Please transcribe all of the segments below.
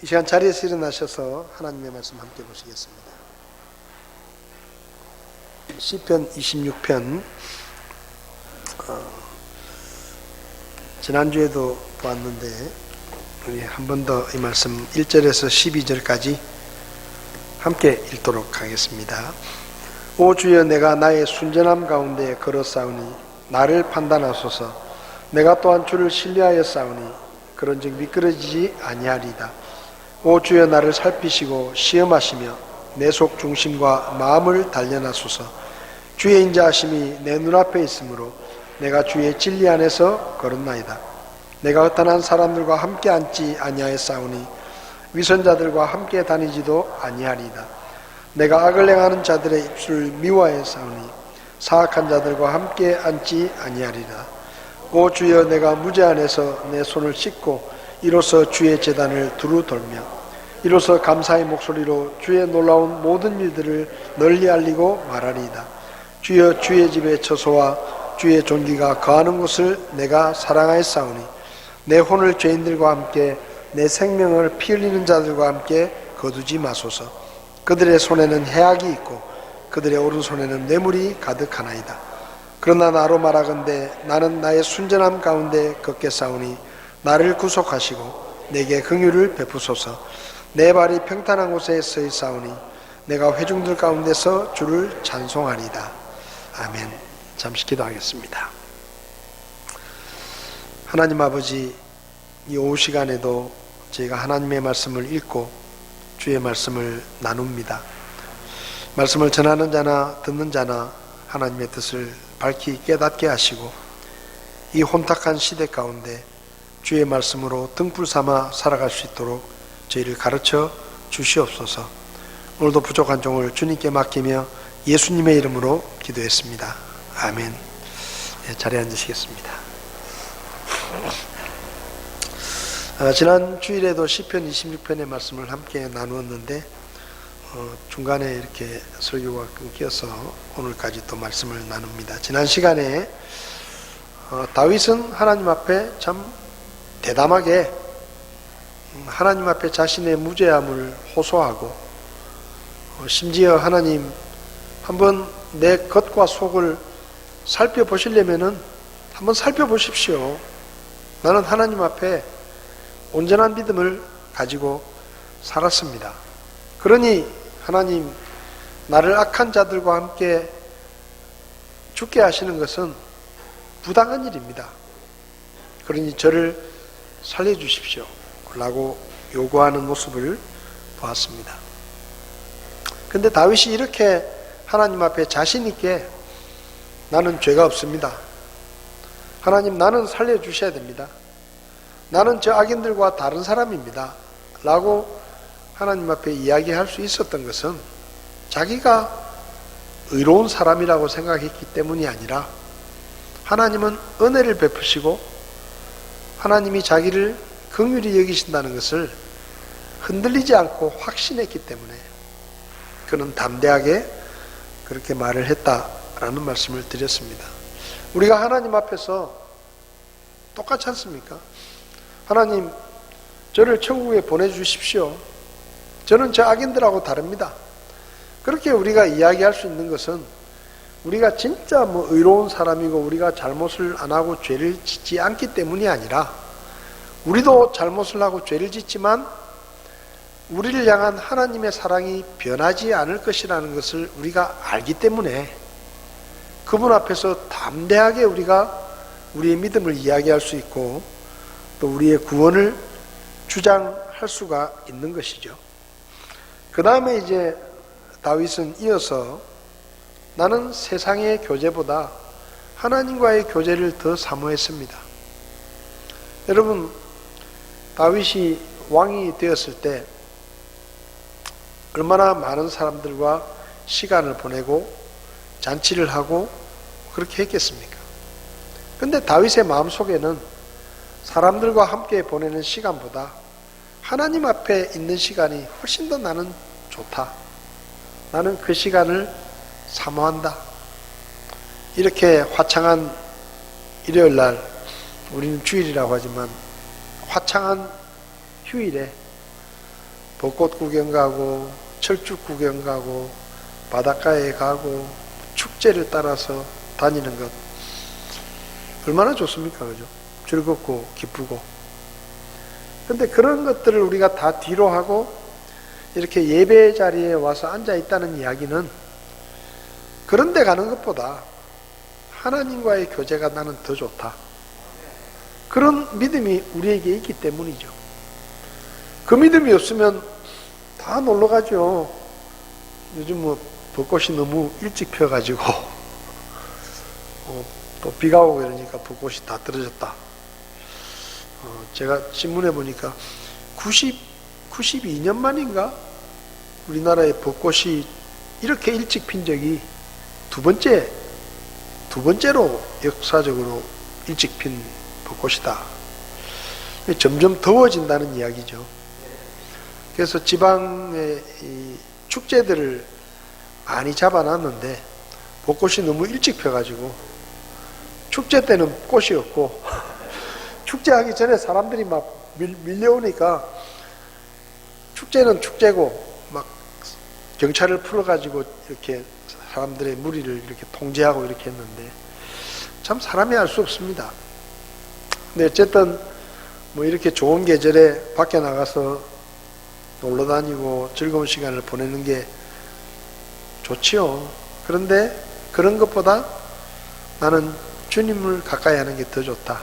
이 시간 자리에서 일어나셔서 하나님의 말씀 함께 보시겠습니다. 시편 26편 지난주에도 보았는데 우리 한 번 더 이 말씀 1절에서 12절까지 함께 읽도록 하겠습니다. 오 주여, 내가 나의 순전함 가운데 걸어싸우니 나를 판단하소서. 내가 또한 주를 신뢰하여 싸우니 그런즉 미끄러지지 아니하리이다. 오 주여, 나를 살피시고 시험하시며 내 속 중심과 마음을 단련하소서. 주의 인자하심이 내 눈앞에 있으므로 내가 주의 진리 안에서 걸었나이다. 내가 허탄한 사람들과 함께 앉지 아니하였사오니 위선자들과 함께 다니지도 아니하리이다. 내가 악을 행하는 자들의 입술을 미워하였사오니 사악한 자들과 함께 앉지 아니하리라. 오 주여, 내가 무죄 안에서 내 손을 씻고 이로써 주의 제단을 두루 돌며 이로써 감사의 목소리로 주의 놀라운 모든 일들을 널리 알리고 말하리이다. 주여, 주의 집에 처소와 주의 존귀가 거하는 곳을 내가 사랑하였사오니 내 혼을 죄인들과 함께 내 생명을 피 흘리는 자들과 함께 거두지 마소서. 그들의 손에는 해악이 있고 그들의 오른손에는 뇌물이 가득하나이다. 그러나 나로 말하건대 나는 나의 순전함 가운데 걷겠사오니 나를 구속하시고 내게 긍휼을 베푸소서. 내 발이 평탄한 곳에 서 있사오니 내가 회중들 가운데서 주를 찬송하리이다. 아멘. 잠시 기도하겠습니다. 하나님 아버지, 이 오후 시간에도 저희가 하나님의 말씀을 읽고 주의 말씀을 나눕니다. 말씀을 전하는 자나 듣는 자나 하나님의 뜻을 밝히 깨닫게 하시고 이 혼탁한 시대 가운데 주의 말씀으로 등불 삼아 살아갈 수 있도록 저희를 가르쳐 주시옵소서. 오늘도 부족한 종을 주님께 맡기며 예수님의 이름으로 기도했습니다. 아멘. 자리에 앉으시겠습니다. 지난 주일에도 시편 26편의 말씀을 함께 나누었는데 중간에 이렇게 설교가 끊겨서 오늘까지 또 말씀을 나눕니다. 지난 시간에 다윗은 하나님 앞에 참 대담하게 하나님 앞에 자신의 무죄함을 호소하고 심지어 하나님, 한번 내 겉과 속을 살펴보시려면은 한번 살펴보십시오. 나는 하나님 앞에 온전한 믿음을 가지고 살았습니다. 그러니 하나님, 나를 악한 자들과 함께 죽게 하시는 것은 부당한 일입니다. 그러니 저를 살려주십시오 라고 요구하는 모습을 보았습니다. 근데 다윗이 이렇게 하나님 앞에 자신 있게 나는 죄가 없습니다. 하나님, 나는 살려주셔야 됩니다. 나는 저 악인들과 다른 사람입니다 라고 하나님 앞에 이야기할 수 있었던 것은 자기가 의로운 사람이라고 생각했기 때문이 아니라 하나님은 은혜를 베푸시고 하나님이 자기를 긍휼히 여기신다는 것을 흔들리지 않고 확신했기 때문에 그는 담대하게 그렇게 말을 했다라는 말씀을 드렸습니다. 우리가 하나님 앞에서 똑같지 않습니까? 하나님, 저를 천국에 보내주십시오. 저는 저 악인들하고 다릅니다. 그렇게 우리가 이야기할 수 있는 것은 우리가 진짜 의로운 사람이고 우리가 잘못을 안 하고 죄를 짓지 않기 때문이 아니라 우리도 잘못을 하고 죄를 짓지만 우리를 향한 하나님의 사랑이 변하지 않을 것이라는 것을 우리가 알기 때문에 그분 앞에서 담대하게 우리가 우리의 믿음을 이야기할 수 있고 또 우리의 구원을 주장할 수가 있는 것이죠. 그 다음에 이제 다윗은 이어서 나는 세상의 교제보다 하나님과의 교제를 더 사모했습니다. 여러분, 다윗이 왕이 되었을 때 얼마나 많은 사람들과 시간을 보내고 잔치를 하고 그렇게 했겠습니까? 근데 다윗의 마음속에는 사람들과 함께 보내는 시간보다 하나님 앞에 있는 시간이 훨씬 더 나는 좋다. 나는 그 시간을 사모한다. 이렇게 화창한 일요일날, 우리는 주일이라고 하지만 화창한 휴일에 벚꽃 구경 가고 철쭉 구경 가고 바닷가에 가고 축제를 따라서 다니는 것 얼마나 좋습니까? 그죠? 즐겁고 기쁘고. 근데 그런 것들을 우리가 다 뒤로 하고 이렇게 예배 자리에 와서 앉아 있다는 이야기는 그런 데 가는 것보다 하나님과의 교제가 나는 더 좋다. 그런 믿음이 우리에게 있기 때문이죠. 그 믿음이 없으면 다 놀러 가죠. 요즘 뭐 벚꽃이 너무 일찍 펴가지고 또 비가 오고 이러니까 벚꽃이 다 떨어졌다. 제가 신문에 보니까 92년 만인가 우리나라의 벚꽃이 이렇게 일찍 핀 적이 두 번째로 역사적으로 일찍 핀 벚꽃이다. 점점 더워진다는 이야기죠. 그래서 지방의 이 축제들을 많이 잡아놨는데 벚꽃이 너무 일찍 펴가지고 축제 때는 꽃이 없고 축제하기 전에 사람들이 막 밀려오니까 축제는 축제고 막 경찰을 풀어가지고 이렇게 사람들의 무리를 이렇게 통제하고 이렇게 했는데 참 사람이 알 수 없습니다. 근데 어쨌든 뭐 이렇게 좋은 계절에 밖에 나가서 놀러 다니고 즐거운 시간을 보내는 게 좋지요. 그런데 그런 것보다 나는 주님을 가까이 하는 게 더 좋다.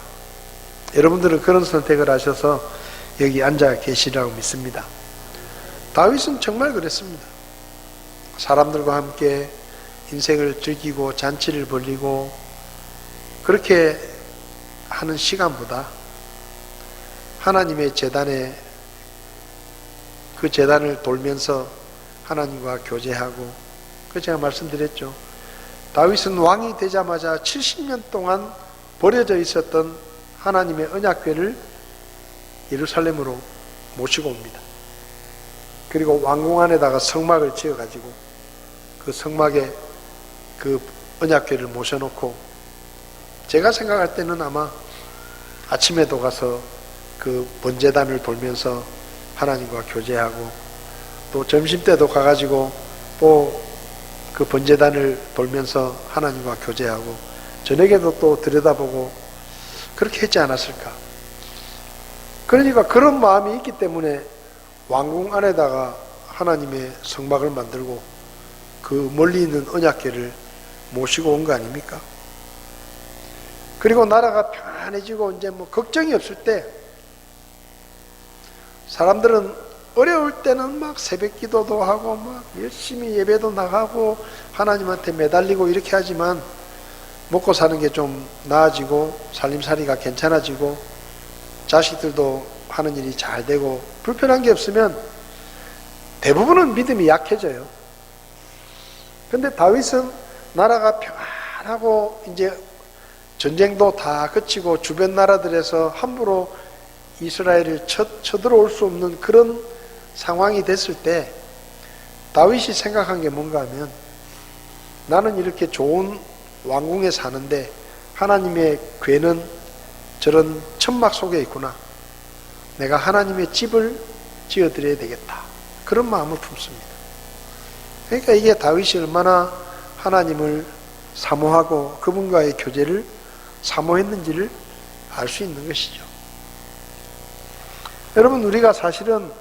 여러분들은 그런 선택을 하셔서 여기 앉아 계시라고 믿습니다. 다윗은 정말 그랬습니다. 사람들과 함께 인생을 즐기고 잔치를 벌이고 그렇게 하는 시간보다 하나님의 제단에 그 제단을 돌면서 하나님과 교제하고 그 제가 말씀드렸죠. 다윗은 왕이 되자마자 70년 동안 버려져 있었던 하나님의 언약궤를 예루살렘으로 모시고 옵니다. 그리고 왕궁 안에다가 성막을 지어가지고 그 성막에 그 언약궤를 모셔놓고 제가 생각할 때는 아마 아침에도 가서 그 번제단을 돌면서 하나님과 교제하고 또 점심때도 가가지고 또 그 번제단을 돌면서 하나님과 교제하고 저녁에도 또 들여다보고 그렇게 했지 않았을까. 그러니까 그런 마음이 있기 때문에 왕궁 안에다가 하나님의 성막을 만들고 그 멀리 있는 언약궤를 모시고 온 거 아닙니까? 그리고 나라가 평안해지고 이제 뭐 걱정이 없을 때 사람들은 어려울 때는 막 새벽 기도도 하고 막 열심히 예배도 나가고 하나님한테 매달리고 이렇게 하지만 먹고 사는 게 좀 나아지고 살림살이가 괜찮아지고 자식들도 하는 일이 잘 되고 불편한 게 없으면 대부분은 믿음이 약해져요. 근데 다윗은 나라가 평안하고 이제 전쟁도 다 그치고 주변 나라들에서 함부로 이스라엘을 쳐들어올 수 없는 그런 상황이 됐을 때 다윗이 생각한 게 뭔가 하면 나는 이렇게 좋은 왕궁에 사는데 하나님의 궤는 저런 천막 속에 있구나. 내가 하나님의 집을 지어드려야 되겠다. 그런 마음을 품습니다. 그러니까 이게 다윗이 얼마나 하나님을 사모하고 그분과의 교제를 사모했는지를 알 수 있는 것이죠. 여러분, 우리가 사실은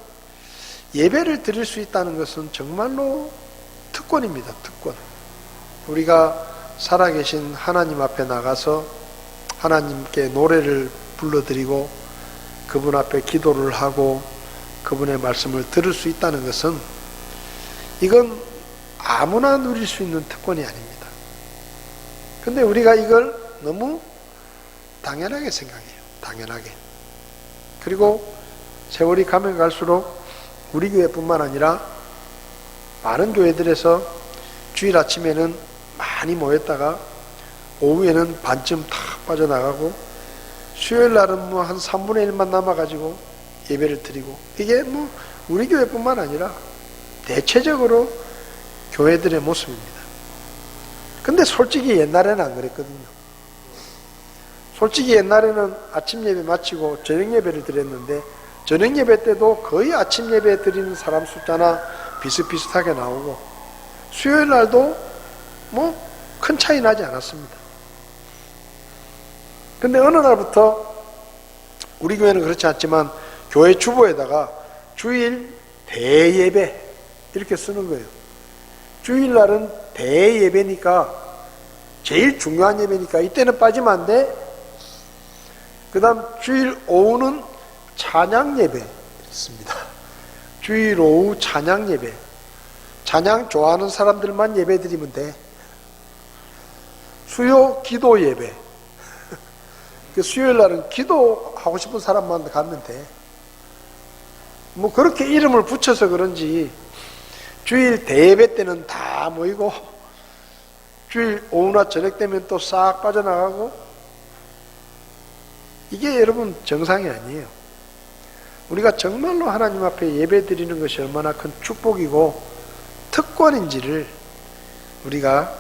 예배를 드릴 수 있다는 것은 정말로 특권입니다. 특권. 우리가 살아계신 하나님 앞에 나가서 하나님께 노래를 불러드리고 그분 앞에 기도를 하고 그분의 말씀을 들을 수 있다는 것은 이건 아무나 누릴 수 있는 특권이 아닙니다. 근데 우리가 이걸 너무 당연하게 생각해요. 당연하게. 그리고 세월이 가면 갈수록 우리 교회뿐만 아니라 많은 교회들에서 주일 아침에는 많이 모였다가 오후에는 반쯤 탁 빠져나가고 수요일 날은 뭐 한 3분의 1만 남아가지고 예배를 드리고 이게 뭐 우리 교회뿐만 아니라 대체적으로 교회들의 모습입니다. 근데 솔직히 옛날에는 안 그랬거든요. 솔직히 옛날에는 아침 예배 마치고 저녁 예배를 드렸는데 저녁 예배 때도 거의 아침 예배 드리는 사람 숫자나 비슷비슷하게 나오고, 수요일 날도 뭐 큰 차이 나지 않았습니다. 근데 어느 날부터 우리 교회는 그렇지 않지만 교회 주보에다가 주일 대예배 이렇게 쓰는 거예요. 주일날은 대예배니까, 제일 중요한 예배니까 이때는 빠지면 안 돼. 그 다음 주일 오후는 찬양 예배 있습니다. 주일 오후 찬양 예배. 찬양 좋아하는 사람들만 예배 드리면 돼. 수요 기도 예배. 수요일 날은 기도하고 싶은 사람만 가면 돼. 뭐 그렇게 이름을 붙여서 그런지 주일 대예배 때는 다 모이고, 주일 오후나 저녁 되면 또 싹 빠져나가고, 이게 여러분 정상이 아니에요. 우리가 정말로 하나님 앞에 예배 드리는 것이 얼마나 큰 축복이고 특권인지를 우리가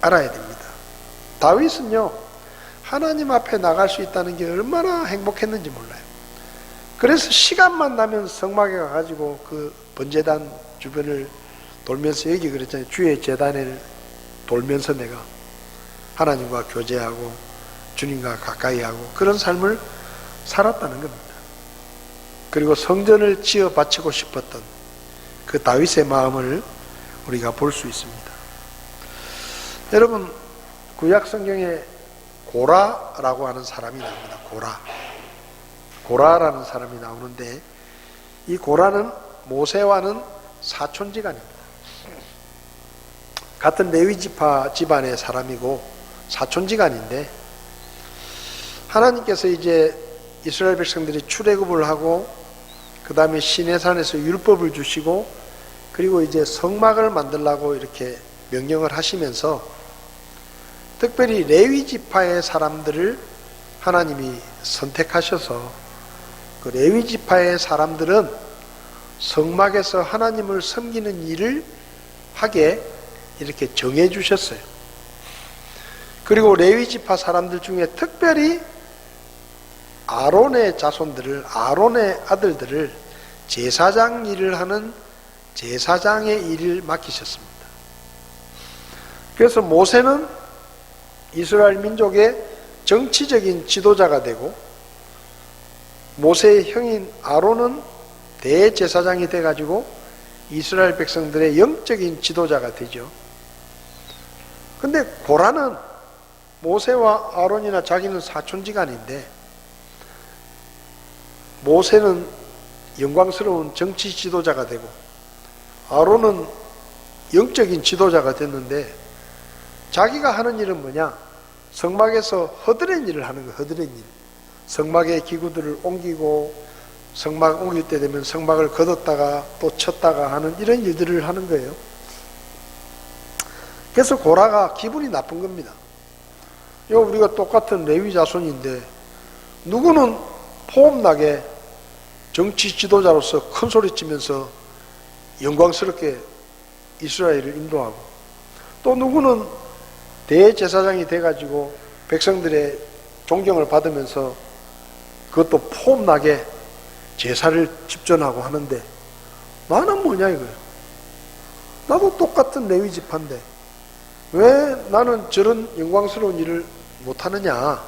알아야 됩니다. 다윗은요, 하나님 앞에 나갈 수 있다는 게 얼마나 행복했는지 몰라요. 그래서 시간만 나면 성막에 가가지고 그 번제단 주변을 돌면서, 여기 그랬잖아요. 주의 제단을 돌면서 내가 하나님과 교제하고 주님과 가까이 하고 그런 삶을 살았다는 겁니다. 그리고 성전을 지어 바치고 싶었던 그 다윗의 마음을 우리가 볼 수 있습니다. 여러분, 구약 성경에 고라라고 하는 사람이 나옵니다. 고라라는 사람이 나오는데, 이 고라는 모세와는 사촌지간입니다. 같은 레위지파 집안의 사람이고 사촌지간인데, 하나님께서 이제 이스라엘 백성들이 출애굽을 하고 그 다음에 시내산에서 율법을 주시고, 그리고 이제 성막을 만들라고 이렇게 명령을 하시면서 특별히 레위 지파의 사람들을 하나님이 선택하셔서, 그 레위 지파의 사람들은 성막에서 하나님을 섬기는 일을 하게 이렇게 정해 주셨어요. 그리고 레위 지파 사람들 중에 특별히 아론의 자손들을, 아론의 아들들을 제사장 일을 하는 제사장의 일을 맡기셨습니다. 그래서 모세는 이스라엘 민족의 정치적인 지도자가 되고, 모세의 형인 아론은 대제사장이 돼가지고 이스라엘 백성들의 영적인 지도자가 되죠. 근데 고라는 모세와 아론이나 자기는 사촌지간인데, 모세는 영광스러운 정치 지도자가 되고 아론은 영적인 지도자가 됐는데, 자기가 하는 일은 뭐냐? 성막에서 허드렛 일을 하는 거예요. 허드렛 일. 성막의 기구들을 옮기고, 성막 옮길 때 되면 성막을 걷었다가 또 쳤다가 하는 이런 일들을 하는 거예요. 그래서 고라가 기분이 나쁜 겁니다. 우리가 똑같은 레위 자손인데 누구는 포옹나게 정치 지도자로서 큰 소리 치면서 영광스럽게 이스라엘을 인도하고, 또 누구는 대제사장이 돼가지고 백성들의 존경을 받으면서 그것도 포옹나게 제사를 집전하고 하는데, 나는 뭐냐 이거예요. 나도 똑같은 레위 지파인데 왜 나는 저런 영광스러운 일을 못하느냐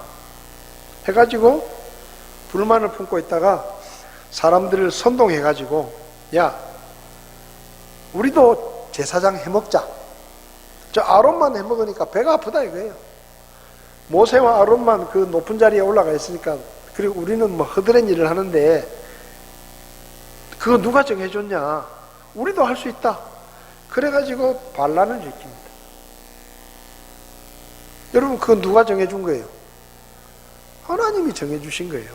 해가지고 불만을 품고 있다가 사람들을 선동해가지고, 야, 우리도 제사장 해먹자. 저 아론만 해먹으니까 배가 아프다 이거예요. 모세와 아론만 그 높은 자리에 올라가 있으니까, 그리고 우리는 뭐 허드렛 일을 하는데 그거 누가 정해줬냐? 우리도 할 수 있다. 그래가지고 반란을 일으킵니다. 여러분, 그건 누가 정해준 거예요? 하나님이 정해주신 거예요.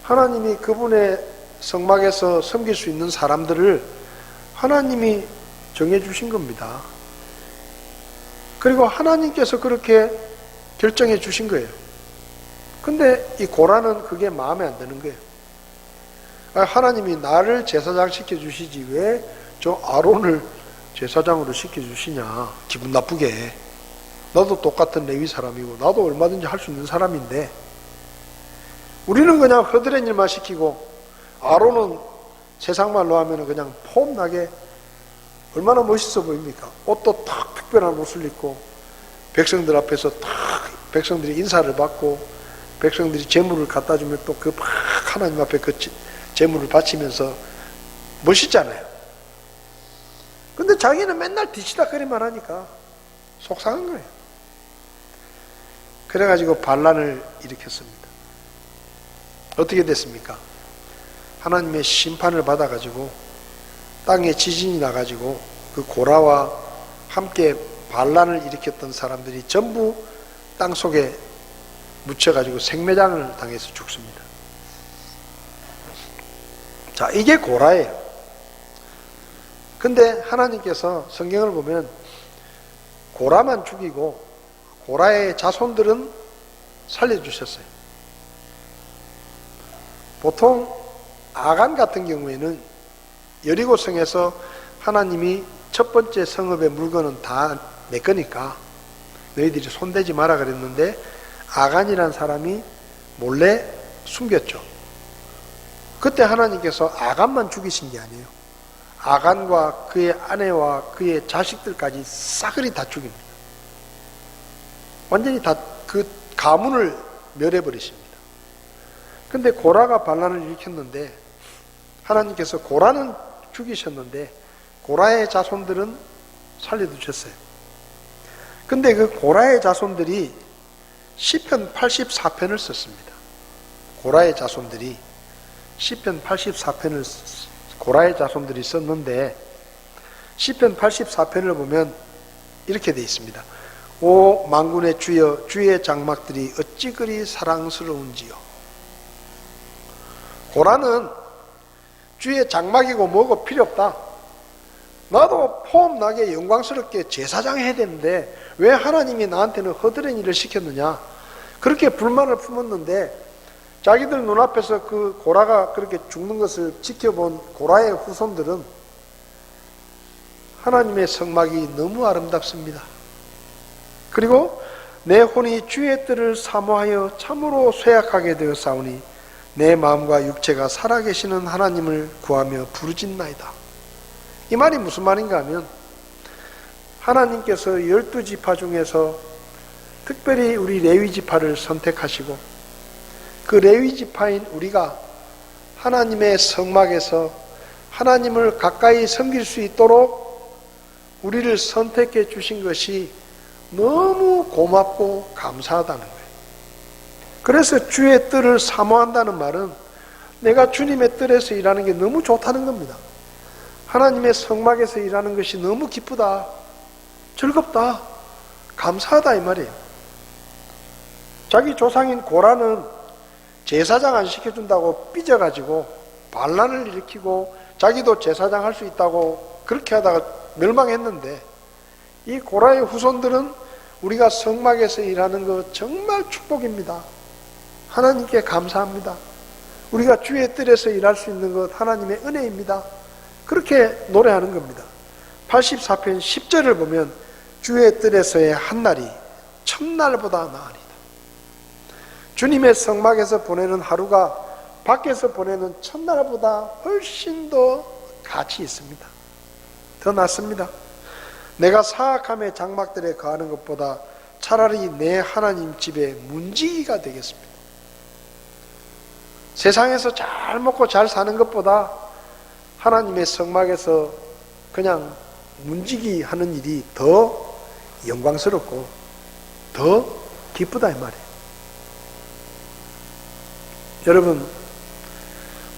하나님이 그분의 성막에서 섬길 수 있는 사람들을 하나님이 정해주신 겁니다. 그리고 하나님께서 그렇게 결정해 주신 거예요. 근데 이 고라는 그게 마음에 안 드는 거예요. 하나님이 나를 제사장 시켜주시지 왜 저 아론을 제사장으로 시켜주시냐, 기분 나쁘게. 나도 똑같은 레위 사람이고 나도 얼마든지 할 수 있는 사람인데 우리는 그냥 허드렛 일만 시키고 아론은 세상 말로 하면 그냥 폼나게 얼마나 멋있어 보입니까? 옷도 탁 특별한 옷을 입고 백성들 앞에서 탁 백성들이 인사를 받고 백성들이 재물을 갖다 주면 또 그 막 하나님 앞에 그 재물을 바치면서 멋있잖아요. 근데 자기는 맨날 뒤치다거리만 하니까 속상한 거예요. 그래가지고 반란을 일으켰습니다. 어떻게 됐습니까? 하나님의 심판을 받아가지고 땅에 지진이 나가지고 그 고라와 함께 반란을 일으켰던 사람들이 전부 땅 속에 묻혀가지고 생매장을 당해서 죽습니다. 자, 이게 고라예요. 근데 하나님께서 성경을 보면 고라만 죽이고 고라의 자손들은 살려주셨어요. 보통 아간 같은 경우에는 여리고성에서 하나님이 첫 번째 성읍의 물건은 다 내 거니까 너희들이 손대지 마라 그랬는데 아간이란 사람이 몰래 숨겼죠. 그때 하나님께서 아간만 죽이신 게 아니에요. 아간과 그의 아내와 그의 자식들까지 싸그리 다 죽입니다. 완전히 다 그 가문을 멸해버리십니다. 근데 고라가 반란을 일으켰는데 하나님께서 고라는 죽이셨는데 고라의 자손들은 살려두셨어요. 근데 그 고라의 자손들이 시편 84편을 썼습니다. 고라의 자손들이 시편 84편을 고라의 자손들이 썼는데 시편 84편을 보면 이렇게 되어 있습니다. 오 만군의 주여 주의 장막들이 어찌 그리 사랑스러운지요. 고라는 주의 장막이고 뭐고 필요 없다. 나도 폼나게 영광스럽게 제사장 해야 되는데 왜 하나님이 나한테는 허드렛 일을 시켰느냐, 그렇게 불만을 품었는데 자기들 눈앞에서 그 고라가 그렇게 죽는 것을 지켜본 고라의 후손들은 하나님의 성막이 너무 아름답습니다. 그리고 내 혼이 주의 뜻을 사모하여 참으로 쇠약하게 되었사오니 내 마음과 육체가 살아계시는 하나님을 구하며 부르짖나이다. 이 말이 무슨 말인가 하면 하나님께서 12지파 중에서 특별히 우리 레위지파를 선택하시고 그 레위지파인 우리가 하나님의 성막에서 하나님을 가까이 섬길 수 있도록 우리를 선택해 주신 것이 너무 고맙고 감사하다는 거예요. 그래서 주의 뜻을 사모한다는 말은 내가 주님의 뜻에서 일하는 게 너무 좋다는 겁니다. 하나님의 성막에서 일하는 것이 너무 기쁘다, 즐겁다, 감사하다 이 말이에요. 자기 조상인 고라는 제사장 안 시켜준다고 삐져가지고 반란을 일으키고 자기도 제사장 할 수 있다고 그렇게 하다가 멸망했는데 이 고라의 후손들은 우리가 성막에서 일하는 것 정말 축복입니다. 하나님께 감사합니다. 우리가 주의 뜻에서 일할 수 있는 것 하나님의 은혜입니다. 그렇게 노래하는 겁니다. 84편 10절을 보면 주의 뜻에서의 한날이 첫날보다 나으리다. 주님의 성막에서 보내는 하루가 밖에서 보내는 첫날보다 훨씬 더 가치 있습니다. 더 낫습니다. 내가 사악함의 장막들에 거하는 것보다 차라리 내 하나님 집에 문지기가 되겠습니다. 세상에서 잘 먹고 잘 사는 것보다 하나님의 성막에서 그냥 문지기 하는 일이 더 영광스럽고 더 기쁘다 이 말이에요. 여러분,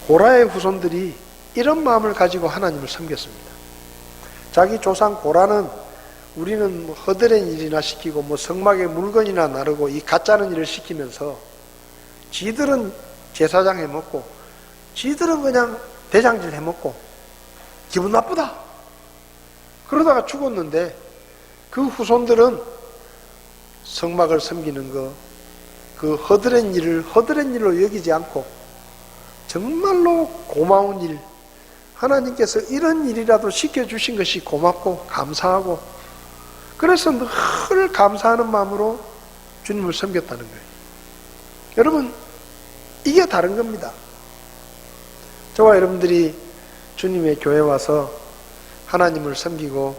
고라의 후손들이 이런 마음을 가지고 하나님을 섬겼습니다. 자기 조상 고라는 우리는 뭐 허드렛 일이나 시키고 뭐 성막에 물건이나 나르고 이 가짜는 일을 시키면서 지들은 제사장 해먹고 지들은 그냥 대장질 해먹고 기분 나쁘다 그러다가 죽었는데 그 후손들은 성막을 섬기는 거, 그 허드렛 일을 허드렛 일로 여기지 않고 정말로 고마운 일, 하나님께서 이런 일이라도 시켜주신 것이 고맙고 감사하고 그래서 늘 감사하는 마음으로 주님을 섬겼다는 거예요. 여러분, 이게 다른 겁니다. 저와 여러분들이 주님의 교회 와서 하나님을 섬기고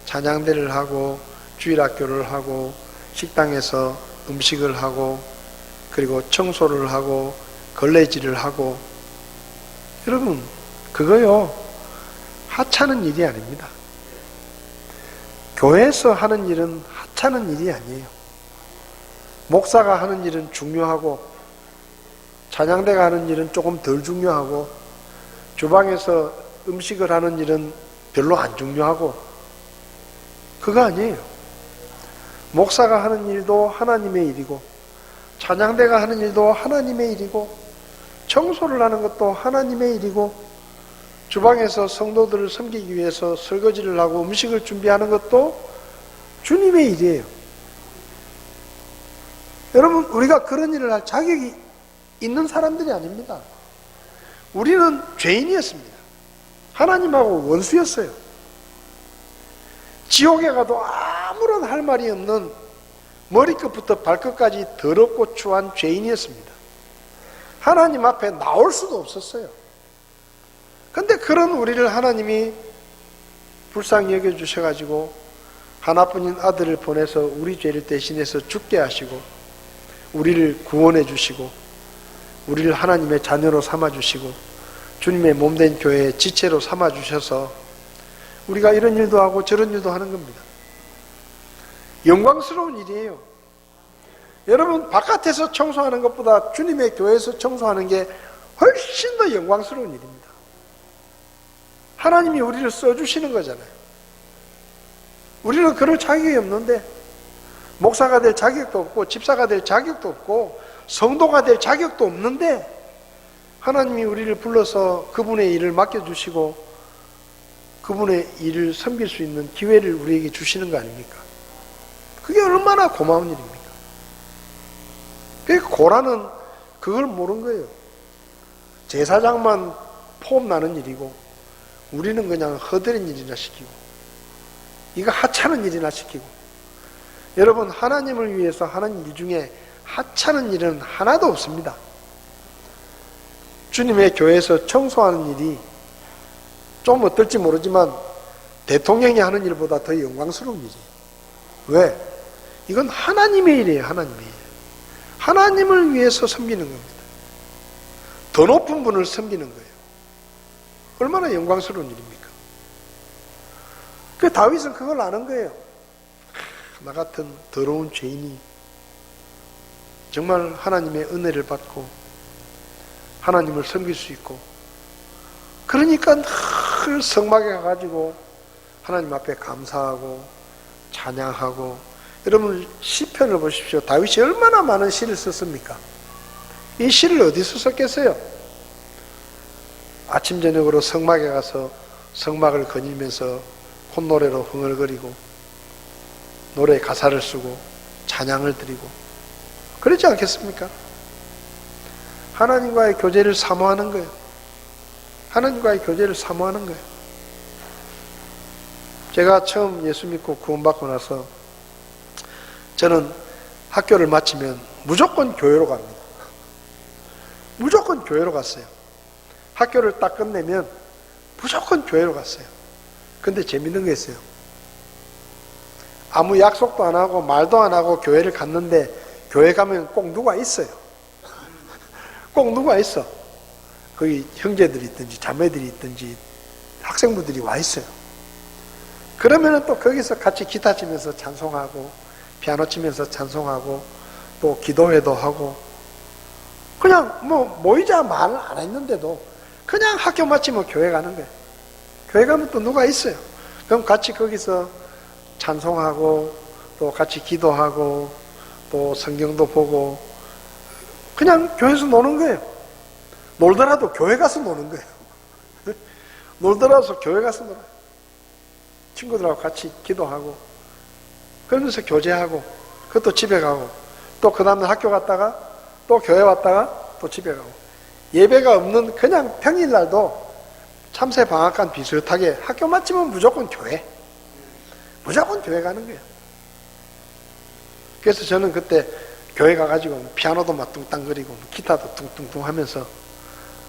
찬양대를 하고 주일학교를 하고 식당에서 음식을 하고 그리고 청소를 하고 걸레질을 하고, 여러분 그거요 하찮은 일이 아닙니다. 교회에서 하는 일은 하찮은 일이 아니에요. 목사가 하는 일은 중요하고 찬양대가 하는 일은 조금 덜 중요하고 주방에서 음식을 하는 일은 별로 안 중요하고, 그거 아니에요. 목사가 하는 일도 하나님의 일이고 찬양대가 하는 일도 하나님의 일이고 청소를 하는 것도 하나님의 일이고 주방에서 성도들을 섬기기 위해서 설거지를 하고 음식을 준비하는 것도 주님의 일이에요. 여러분, 우리가 그런 일을 할 자격이 있는 사람들이 아닙니다. 우리는 죄인이었습니다. 하나님하고 원수였어요. 지옥에 가도 아무런 할 말이 없는 머리끝부터 발끝까지 더럽고 추한 죄인이었습니다. 하나님 앞에 나올 수도 없었어요. 근데 그런 우리를 하나님이 불쌍히 여겨주셔가지고 하나뿐인 아들을 보내서 우리 죄를 대신해서 죽게 하시고 우리를 구원해 주시고 우리를 하나님의 자녀로 삼아주시고 주님의 몸된 교회의 지체로 삼아주셔서 우리가 이런 일도 하고 저런 일도 하는 겁니다. 영광스러운 일이에요. 여러분, 바깥에서 청소하는 것보다 주님의 교회에서 청소하는 게 훨씬 더 영광스러운 일입니다. 하나님이 우리를 써주시는 거잖아요. 우리는 그럴 자격이 없는데, 목사가 될 자격도 없고 집사가 될 자격도 없고 성도가 될 자격도 없는데 하나님이 우리를 불러서 그분의 일을 맡겨주시고 그분의 일을 섬길 수 있는 기회를 우리에게 주시는 거 아닙니까? 그게 얼마나 고마운 일입니까? 그러니까 고라는 그걸 모르는 거예요. 제사장만 포함나는 일이고 우리는 그냥 허드렛 일이나 시키고 이거 하찮은 일이나 시키고. 여러분, 하나님을 위해서 하는 일 중에 하찮은 일은 하나도 없습니다. 주님의 교회에서 청소하는 일이 좀 어떨지 모르지만 대통령이 하는 일보다 더 영광스러운 일이에요. 왜? 이건 하나님의 일이에요. 하나님의 일. 하나님을 위해서 섬기는 겁니다. 더 높은 분을 섬기는 거예요. 얼마나 영광스러운 일입니까? 그 다윗은 그걸 아는 거예요. 나 같은 더러운 죄인이 정말 하나님의 은혜를 받고 하나님을 섬길 수 있고, 그러니까 늘 성막에 가가지고 하나님 앞에 감사하고 찬양하고. 여러분, 시편을 보십시오. 다윗이 얼마나 많은 시를 썼습니까? 이 시를 어디서 썼겠어요? 아침 저녁으로 성막에 가서 성막을 거닐면서 콧노래로 흥얼거리고 노래 가사를 쓰고 찬양을 드리고 그렇지 않겠습니까? 하나님과의 교제를 사모하는 거예요. 하나님과의 교제를 사모하는 거예요. 제가 처음 예수 믿고 구원받고 나서 저는 학교를 마치면 무조건 교회로 갑니다. 무조건 교회로 갔어요. 학교를 딱 끝내면 무조건 교회로 갔어요. 근데 재밌는 게 있어요. 아무 약속도 안 하고 말도 안 하고 교회를 갔는데 교회 가면 꼭 누가 있어요. 꼭 누가 있어. 거기 형제들이 있든지 자매들이 있든지 학생부들이 와 있어요. 그러면은 또 거기서 같이 기타 치면서 찬송하고 피아노 치면서 찬송하고 또 기도회도 하고, 그냥 뭐 모이자 말 안 했는데도 그냥 학교 마치면 교회 가는 거예요. 교회 가면 또 누가 있어요. 그럼 같이 거기서 찬송하고 또 같이 기도하고 또 성경도 보고 그냥 교회에서 노는 거예요. 놀더라도 교회 가서 노는 거예요. 놀더라도 교회 가서 놀아요. 친구들하고 같이 기도하고 그러면서 교제하고 그것도 집에 가고 또 그 다음날 학교 갔다가 또 교회 왔다가 또 집에 가고, 예배가 없는 그냥 평일날도 참새 방학간 비슷하게 학교 마치면 무조건 교회, 무조건 교회 가는 거예요. 그래서 저는 그때 교회 가가지고 피아노도 막 뚱땅거리고 기타도 뚱뚱뚱 하면서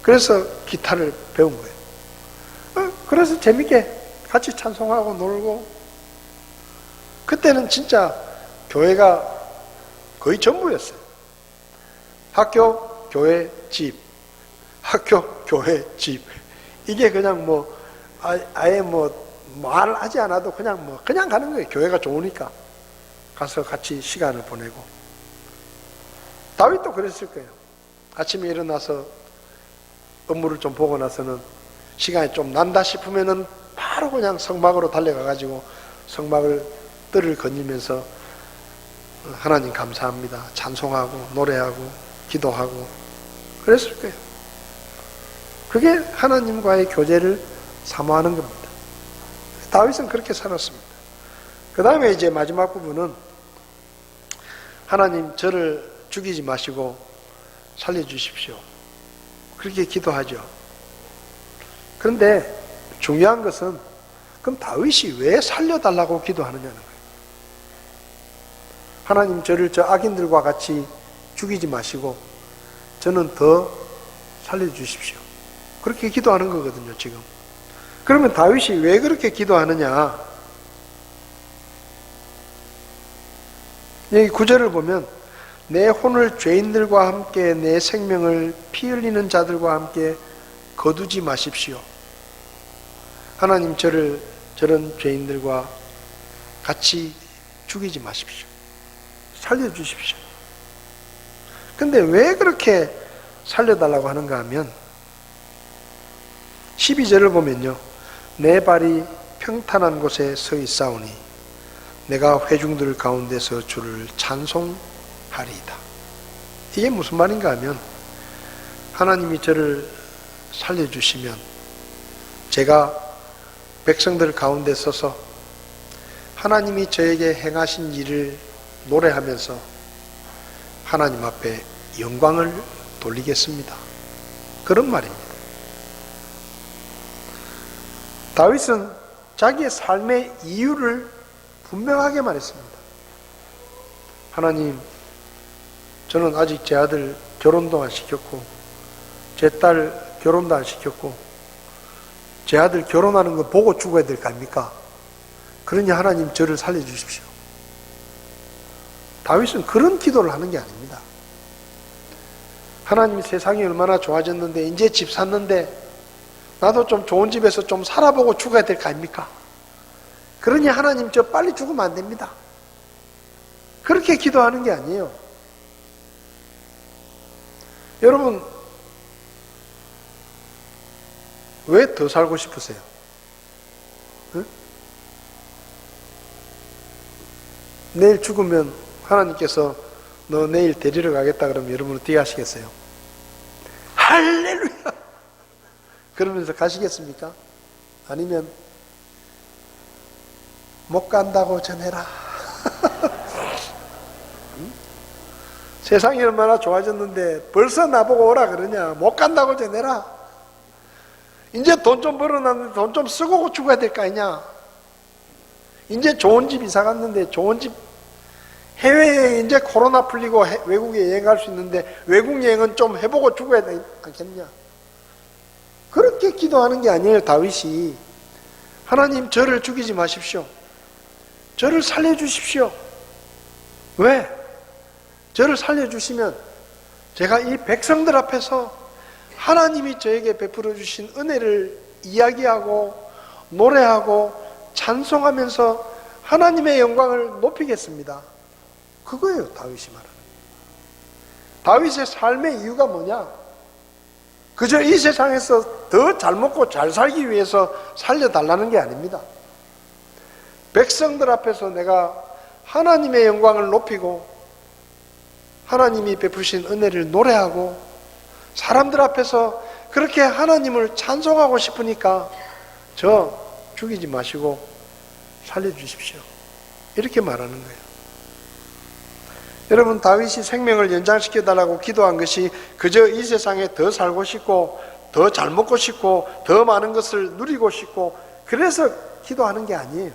그래서 기타를 배운 거예요. 그래서 재밌게 같이 찬송하고 놀고 그때는 진짜 교회가 거의 전부였어요. 학교, 교회, 집. 학교, 교회, 집. 이게 그냥 뭐 아예 뭐 말하지 않아도 그냥 가는 거예요. 교회가 좋으니까 가서 같이 시간을 보내고. 다윗도 그랬을 거예요. 아침에 일어나서 업무를 좀 보고 나서는 시간이 좀 난다 싶으면은 바로 그냥 성막으로 달려가 가지고 성막을 뜰을 거니면서 하나님 감사합니다. 찬송하고 노래하고 기도하고 그랬을 거예요. 그게 하나님과의 교제를 사모하는 겁니다. 다윗은 그렇게 살았습니다. 그 다음에 이제 마지막 부분은 하나님 저를 죽이지 마시고 살려주십시오. 그렇게 기도하죠. 그런데 중요한 것은 그럼 다윗이 왜 살려달라고 기도하느냐는 거예요. 하나님 저를 저 악인들과 같이 죽이지 마시고 저는 더 살려주십시오. 그렇게 기도하는 거거든요, 지금. 그러면 다윗이 왜 그렇게 기도하느냐? 여기 9절을 보면 내 혼을 죄인들과 함께 내 생명을 피 흘리는 자들과 함께 거두지 마십시오. 하나님 저를 저런 죄인들과 같이 죽이지 마십시오. 살려주십시오. 근데 왜 그렇게 살려달라고 하는가 하면 12절을 보면요. 내 발이 평탄한 곳에 서 있사오니 내가 회중들 가운데서 주를 찬송하리이다. 이게 무슨 말인가 하면 하나님이 저를 살려주시면 제가 백성들 가운데 서서 하나님이 저에게 행하신 일을 노래하면서 하나님 앞에 영광을 돌리겠습니다. 그런 말입니다. 다윗은 자기의 삶의 이유를 분명하게 말했습니다. 하나님, 저는 아직 제 아들 결혼도 안 시켰고 제 딸 결혼도 안 시켰고 제 아들 결혼하는 거 보고 죽어야 될 거 아닙니까? 그러니 하나님 저를 살려주십시오. 다윗은 그런 기도를 하는 게 아닙니다. 하나님 세상이 얼마나 좋아졌는데 이제 집 샀는데 나도 좀 좋은 집에서 좀 살아보고 죽어야 될 거 아닙니까? 그러니 하나님 저 빨리 죽으면 안 됩니다. 그렇게 기도하는 게 아니에요. 여러분 왜 더 살고 싶으세요? 응? 내일 죽으면 하나님께서 너 내일 데리러 가겠다 그러면 여러분 어떻게 하시겠어요? 할렐루야! 그러면서 가시겠습니까? 아니면 못 간다고 전해라. 응? 세상이 얼마나 좋아졌는데 벌써 나보고 오라 그러냐? 못 간다고 전해라. 이제 돈 좀 벌어놨는데 돈 좀 쓰고 죽어야 될 거 아니냐? 이제 좋은 집 이사 갔는데 좋은 집 해외여행 이제 코로나 풀리고 외국에 여행 갈 수 있는데 외국 여행은 좀 해보고 죽어야 되지 않겠냐? 그렇게 기도하는 게 아니에요. 다윗이 하나님 저를 죽이지 마십시오. 저를 살려주십시오. 왜? 저를 살려주시면 제가 이 백성들 앞에서 하나님이 저에게 베풀어 주신 은혜를 이야기하고 노래하고 찬송하면서 하나님의 영광을 높이겠습니다. 그거예요, 다윗이 말하는. 다윗의 삶의 이유가 뭐냐? 그저 이 세상에서 더 잘 먹고 잘 살기 위해서 살려달라는 게 아닙니다. 백성들 앞에서 내가 하나님의 영광을 높이고 하나님이 베푸신 은혜를 노래하고 사람들 앞에서 그렇게 하나님을 찬송하고 싶으니까 저 죽이지 마시고 살려주십시오. 이렇게 말하는 거예요. 여러분 다윗이 생명을 연장시켜달라고 기도한 것이 그저 이 세상에 더 살고 싶고 더 잘 먹고 싶고 더 많은 것을 누리고 싶고 그래서 기도하는 게 아니에요.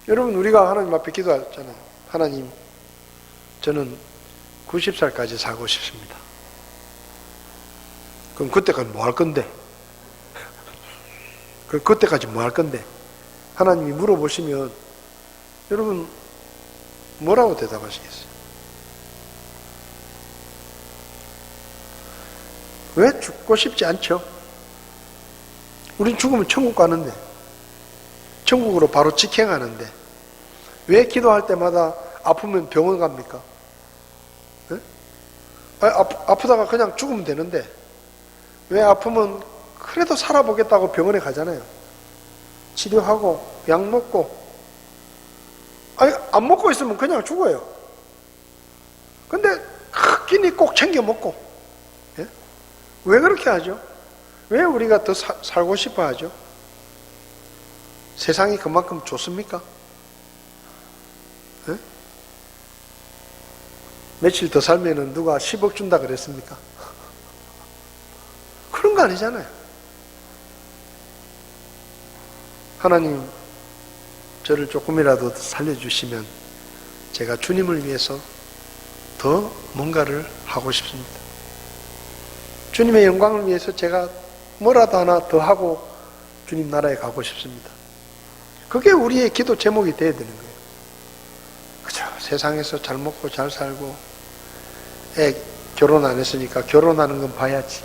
여러분 우리가 하나님 앞에 기도하잖아요. 하나님 저는 90살까지 살고 싶습니다. 그럼 그때까지 뭐 할 건데? 그럼 그때까지 뭐 할 건데? 하나님이 물어보시면 여러분 뭐라고 대답하시겠어요? 왜 죽고 싶지 않죠? 우린 죽으면 천국 가는데, 천국으로 바로 직행하는데 왜 기도할 때마다 아프면 병원 갑니까? 네? 아프다가 그냥 죽으면 되는데 왜 아프면 그래도 살아보겠다고 병원에 가잖아요. 치료하고 약 먹고. 아니, 안 먹고 있으면 그냥 죽어요. 근데 끼니 꼭 챙겨 먹고. 예? 왜 그렇게 하죠? 왜 우리가 더 살고 싶어 하죠? 세상이 그만큼 좋습니까? 예? 며칠 더 살면은 누가 10억 준다 그랬습니까? 그런 거 아니잖아요. 하나님, 저를 조금이라도 살려주시면 제가 주님을 위해서 더 뭔가를 하고 싶습니다. 주님의 영광을 위해서 제가 뭐라도 하나 더 하고 주님 나라에 가고 싶습니다. 그게 우리의 기도 제목이 되어야 되는 거예요. 그죠? 세상에서 잘 먹고 잘 살고, 애 결혼 안 했으니까 결혼하는 건 봐야지.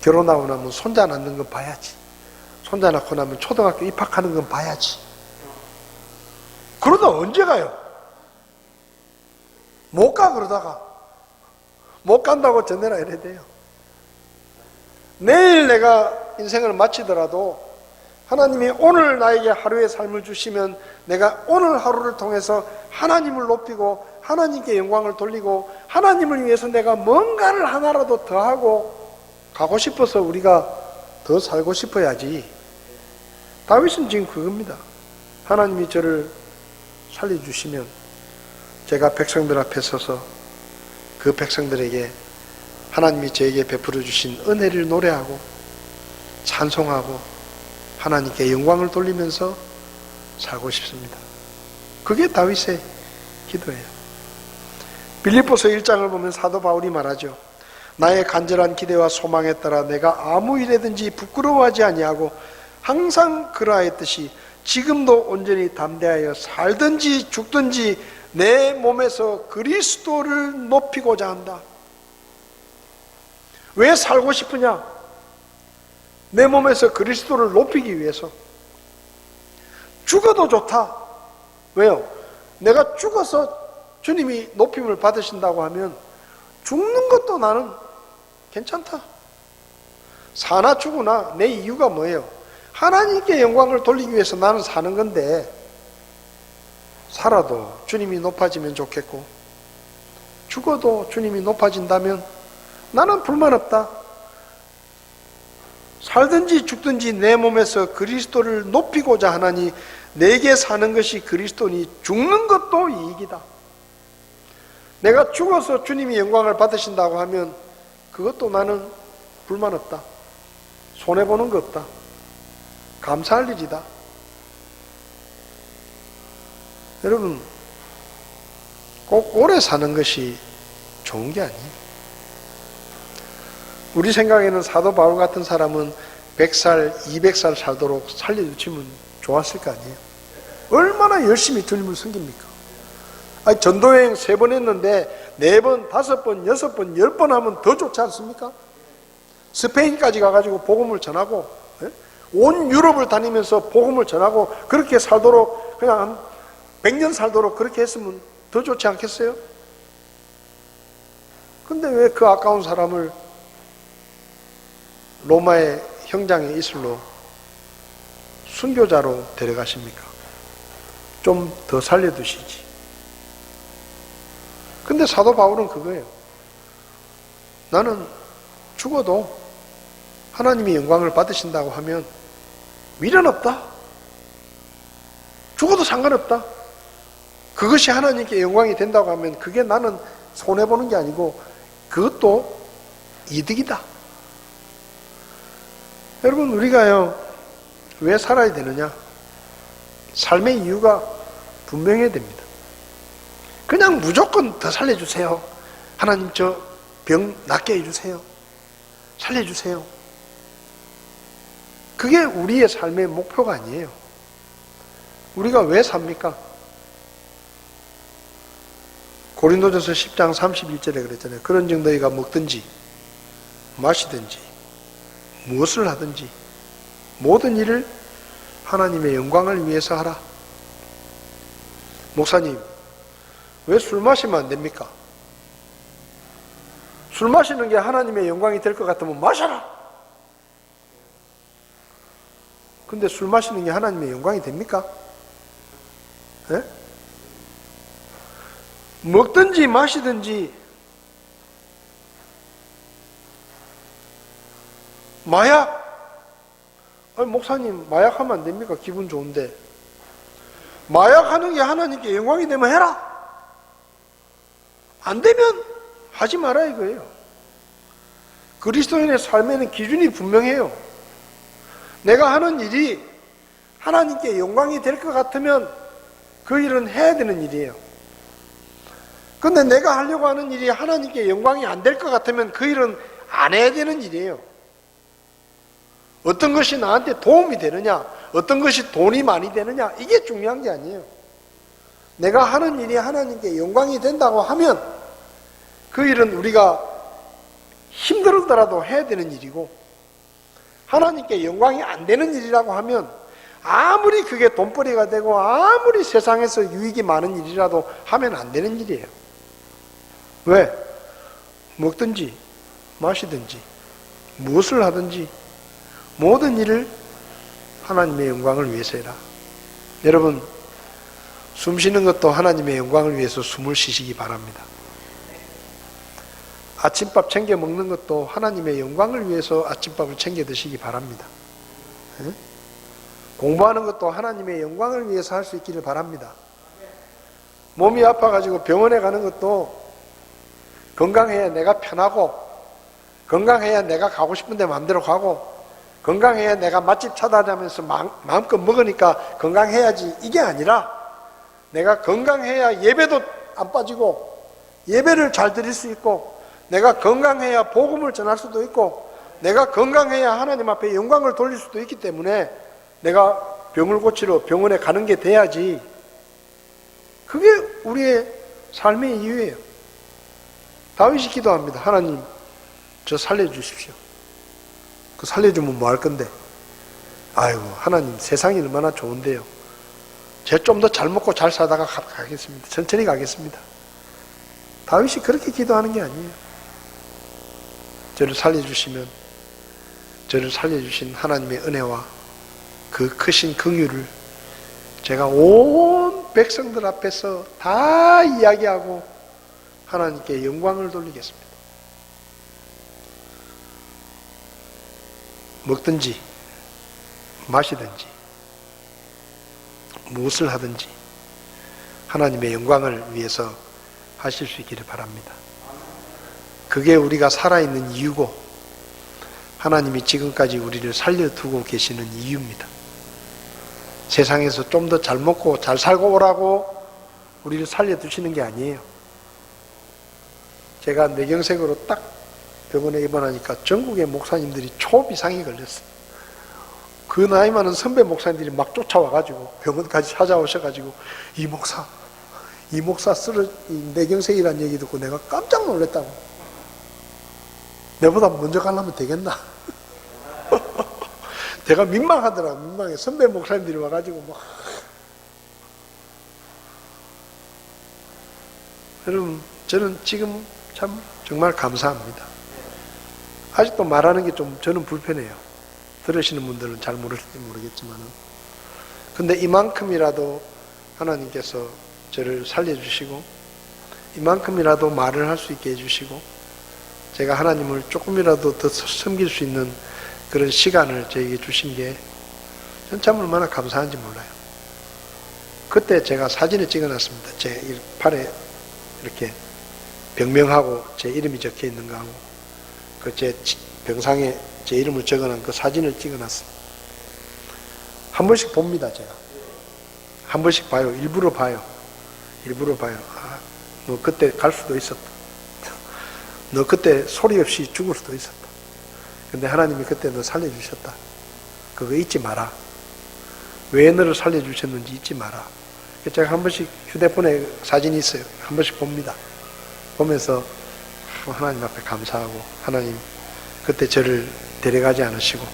결혼하고 나면 손자 낳는 건 봐야지. 손자 낳고 나면 초등학교 입학하는 건 봐야지. 그러다 언제 가요? 못 가. 그러다가 못 간다고 전해라 이래야 돼요. 내일 내가 인생을 마치더라도 하나님이 오늘 나에게 하루의 삶을 주시면 내가 오늘 하루를 통해서 하나님을 높이고 하나님께 영광을 돌리고 하나님을 위해서 내가 뭔가를 하나라도 더 하고 가고 싶어서 우리가 더 살고 싶어야지. 다윗은 지금 그겁니다. 하나님이 저를 살려주시면 제가 백성들 앞에 서서 그 백성들에게 하나님이 저에게 베풀어 주신 은혜를 노래하고 찬송하고 하나님께 영광을 돌리면서 살고 싶습니다. 그게 다윗의 기도예요. 빌립보서 1장을 보면 사도 바울이 말하죠. 나의 간절한 기대와 소망에 따라 내가 아무 일에든지 부끄러워하지 아니하고 항상 그러하였듯이 지금도 온전히 담대하여 살든지 죽든지 내 몸에서 그리스도를 높이고자 한다. 왜 살고 싶으냐? 내 몸에서 그리스도를 높이기 위해서. 죽어도 좋다. 왜요? 내가 죽어서 주님이 높임을 받으신다고 하면 죽는 것도 나는 괜찮다. 사나 죽으나 내 이유가 뭐예요? 하나님께 영광을 돌리기 위해서 나는 사는 건데 살아도 주님이 높아지면 좋겠고 죽어도 주님이 높아진다면 나는 불만 없다. 살든지 죽든지 내 몸에서 그리스도를 높이고자 하나니 내게 사는 것이 그리스도니 죽는 것도 이익이다. 내가 죽어서 주님이 영광을 받으신다고 하면 그것도 나는 불만 없다. 손해보는 거 없다. 감사할 일이다. 여러분, 꼭 오래 사는 것이 좋은 게 아니에요. 우리 생각에는 사도 바울 같은 사람은 100살, 200살 살도록 살려주시면 좋았을 거 아니에요. 얼마나 열심히 주님을 섬깁니까? 아니, 전도여행 3번 했는데 4번, 5번, 6번, 10번 하면 더 좋지 않습니까? 스페인까지 가가지고 복음을 전하고 온 유럽을 다니면서 복음을 전하고 그렇게 살도록 그냥 한 100년 살도록 그렇게 했으면 더 좋지 않겠어요? 근데 왜 그 아까운 사람을 로마의 형장의 이슬로 순교자로 데려가십니까? 좀 더 살려두시지. 근데 사도 바울은 그거예요. 나는 죽어도 하나님이 영광을 받으신다고 하면 미련 없다. 죽어도 상관없다. 그것이 하나님께 영광이 된다고 하면 그게 나는 손해보는 게 아니고 그것도 이득이다. 여러분, 우리가요 왜 살아야 되느냐? 삶의 이유가 분명해야 됩니다. 그냥 무조건 더 살려주세요. 하나님 저 병 낫게 해주세요. 살려주세요. 그게 우리의 삶의 목표가 아니에요. 우리가 왜 삽니까? 고린도전서 10장 31절에 그랬잖아요. 그런즉 너희가 먹든지 마시든지 무엇을 하든지 모든 일을 하나님의 영광을 위해서 하라. 목사님, 왜 술 마시면 안 됩니까? 술 마시는 게 하나님의 영광이 될 것 같으면 마셔라. 근데 술 마시는 게 하나님의 영광이 됩니까? 예? 먹든지 마시든지 마약. 아니, 목사님 마약하면 안 됩니까? 기분 좋은데. 마약하는 게 하나님께 영광이 되면 해라. 안 되면 하지 마라 이거예요. 그리스도인의 삶에는 기준이 분명해요. 내가 하는 일이 하나님께 영광이 될 것 같으면 그 일은 해야 되는 일이에요. 근데 내가 하려고 하는 일이 하나님께 영광이 안 될 것 같으면 그 일은 안 해야 되는 일이에요. 어떤 것이 나한테 도움이 되느냐, 어떤 것이 돈이 많이 되느냐, 이게 중요한 게 아니에요. 내가 하는 일이 하나님께 영광이 된다고 하면 그 일은 우리가 힘들더라도 해야 되는 일이고, 하나님께 영광이 안 되는 일이라고 하면 아무리 그게 돈벌이가 되고 아무리 세상에서 유익이 많은 일이라도 하면 안 되는 일이에요. 왜? 먹든지 마시든지 무엇을 하든지 모든 일을 하나님의 영광을 위해서 해라. 여러분, 숨 쉬는 것도 하나님의 영광을 위해서 숨을 쉬시기 바랍니다. 아침밥 챙겨 먹는 것도 하나님의 영광을 위해서 아침밥을 챙겨 드시기 바랍니다. 네? 공부하는 것도 하나님의 영광을 위해서 할 수 있기를 바랍니다. 몸이 아파가지고 병원에 가는 것도 건강해야 내가 편하고, 건강해야 내가 가고 싶은데 마음대로 가고, 건강해야 내가 맛집 찾아다니면서 마음껏 먹으니까 건강해야지, 이게 아니라 내가 건강해야 예배도 안 빠지고 예배를 잘 드릴 수 있고, 내가 건강해야 복음을 전할 수도 있고, 내가 건강해야 하나님 앞에 영광을 돌릴 수도 있기 때문에 내가 병을 고치러 병원에 가는 게 돼야지. 그게 우리의 삶의 이유예요. 다윗이 기도합니다. 하나님, 저 살려주십시오. 그 살려주면 뭐 할 건데? 아이고, 하나님 세상이 얼마나 좋은데요. 제가 좀 더 잘 먹고 잘 살다가 가겠습니다. 천천히 가겠습니다. 다윗이 그렇게 기도하는 게 아니에요. 저를 살려주시면 저를 살려주신 하나님의 은혜와 그 크신 긍휼을 제가 온 백성들 앞에서 다 이야기하고 하나님께 영광을 돌리겠습니다. 먹든지 마시든지 무엇을 하든지 하나님의 영광을 위해서 하실 수 있기를 바랍니다. 그게 우리가 살아있는 이유고 하나님이 지금까지 우리를 살려두고 계시는 이유입니다. 세상에서 좀 더 잘 먹고 잘 살고 오라고 우리를 살려두시는 게 아니에요. 제가 뇌경색으로 딱 병원에 입원하니까 전국의 목사님들이 초비상이 걸렸어요. 그 나이 많은 선배 목사님들이 막 쫓아와가지고 병원까지 찾아오셔가지고 이 목사 뇌경색이라는 얘기 듣고 내가 깜짝 놀랐다고. 내보다 먼저 가려면 되겠나? 내가 민망하더라고. 민망해. 선배 목사님들이 와가지고 막. 여러분, 저는 지금 참 정말 감사합니다. 아직도 말하는 게 좀 저는 불편해요. 들으시는 분들은 잘 모르실지 모르겠지만은. 근데 이만큼이라도 하나님께서 저를 살려주시고 이만큼이라도 말을 할 수 있게 해주시고 제가 하나님을 조금이라도 더 섬길 수 있는 그런 시간을 저에게 주신 게 전 참 얼마나 감사한지 몰라요. 그때 제가 사진을 찍어놨습니다. 제 팔에 이렇게 병명하고 제 이름이 적혀 있는 거하고 그 제 병상에 제 이름을 적어놓은 그 사진을 찍어놨습니다. 한 번씩 봅니다. 제가 한 번씩 봐요. 일부러 봐요. 아, 너 그때 갈 수도 있었다. 너 그때 소리 없이 죽을 수도 있었다. 근데 하나님이 그때 너 살려주셨다. 그거 잊지 마라. 왜 너를 살려주셨는지 잊지 마라. 제가 한 번씩 휴대폰에 사진이 있어요. 한 번씩 봅니다. 보면서 하나님 앞에 감사하고, 하나님 그때 저를 데려가지 않으시고,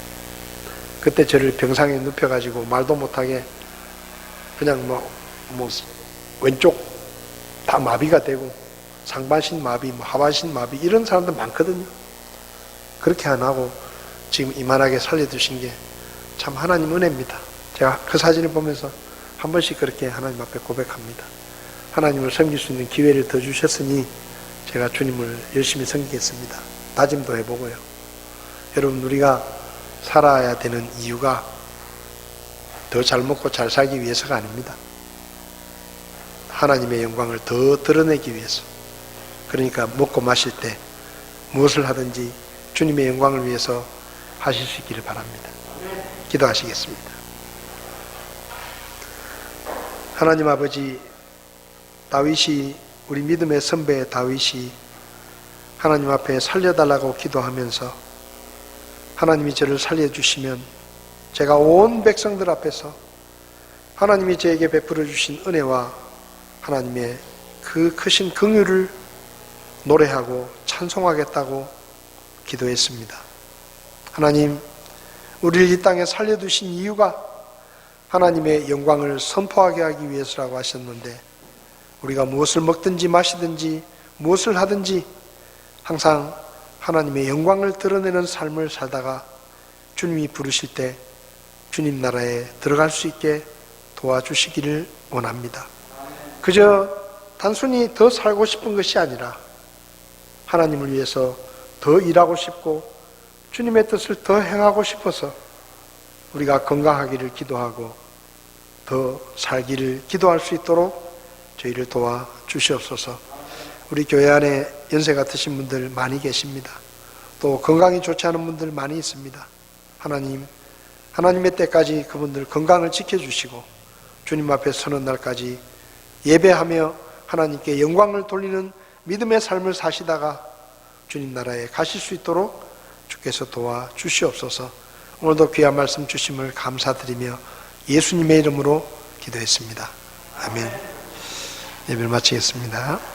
그때 저를 병상에 눕혀가지고 말도 못하게 그냥 뭐 왼쪽 다 마비가 되고, 상반신 마비, 하반신 마비, 이런 사람들 많거든요. 그렇게 안 하고 지금 이만하게 살려두신 게 참 하나님 은혜입니다. 제가 그 사진을 보면서 한 번씩 그렇게 하나님 앞에 고백합니다. 하나님을 섬길 수 있는 기회를 더 주셨으니 제가 주님을 열심히 섬기겠습니다. 다짐도 해보고요. 여러분, 우리가 살아야 되는 이유가 더 잘 먹고 잘 살기 위해서가 아닙니다. 하나님의 영광을 더 드러내기 위해서. 그러니까 먹고 마실 때 무엇을 하든지 주님의 영광을 위해서 하실 수 있기를 바랍니다. 기도하시겠습니다. 하나님 아버지, 다윗이, 우리 믿음의 선배 다윗이 하나님 앞에 살려달라고 기도하면서 하나님이 저를 살려주시면 제가 온 백성들 앞에서 하나님이 저에게 베풀어 주신 은혜와 하나님의 그 크신 긍휼을 노래하고 찬송하겠다고 기도했습니다. 하나님, 우리를 이 땅에 살려두신 이유가 하나님의 영광을 선포하게 하기 위해서라고 하셨는데, 우리가 무엇을 먹든지 마시든지 무엇을 하든지 항상 하나님의 영광을 드러내는 삶을 살다가 주님이 부르실 때 주님 나라에 들어갈 수 있게 도와주시기를 원합니다. 그저 단순히 더 살고 싶은 것이 아니라 하나님을 위해서 더 일하고 싶고 주님의 뜻을 더 행하고 싶어서 우리가 건강하기를 기도하고 더 살기를 기도할 수 있도록 저희를 도와 주시옵소서. 우리 교회 안에 연세가 드신 분들 많이 계십니다. 또 건강이 좋지 않은 분들 많이 있습니다. 하나님, 하나님의 때까지 그분들 건강을 지켜주시고 주님 앞에 서는 날까지 예배하며 하나님께 영광을 돌리는 믿음의 삶을 사시다가 주님 나라에 가실 수 있도록 주께서 도와 주시옵소서. 오늘도 귀한 말씀 주심을 감사드리며 예수님의 이름으로 기도했습니다. 아멘. 예배를 마치겠습니다.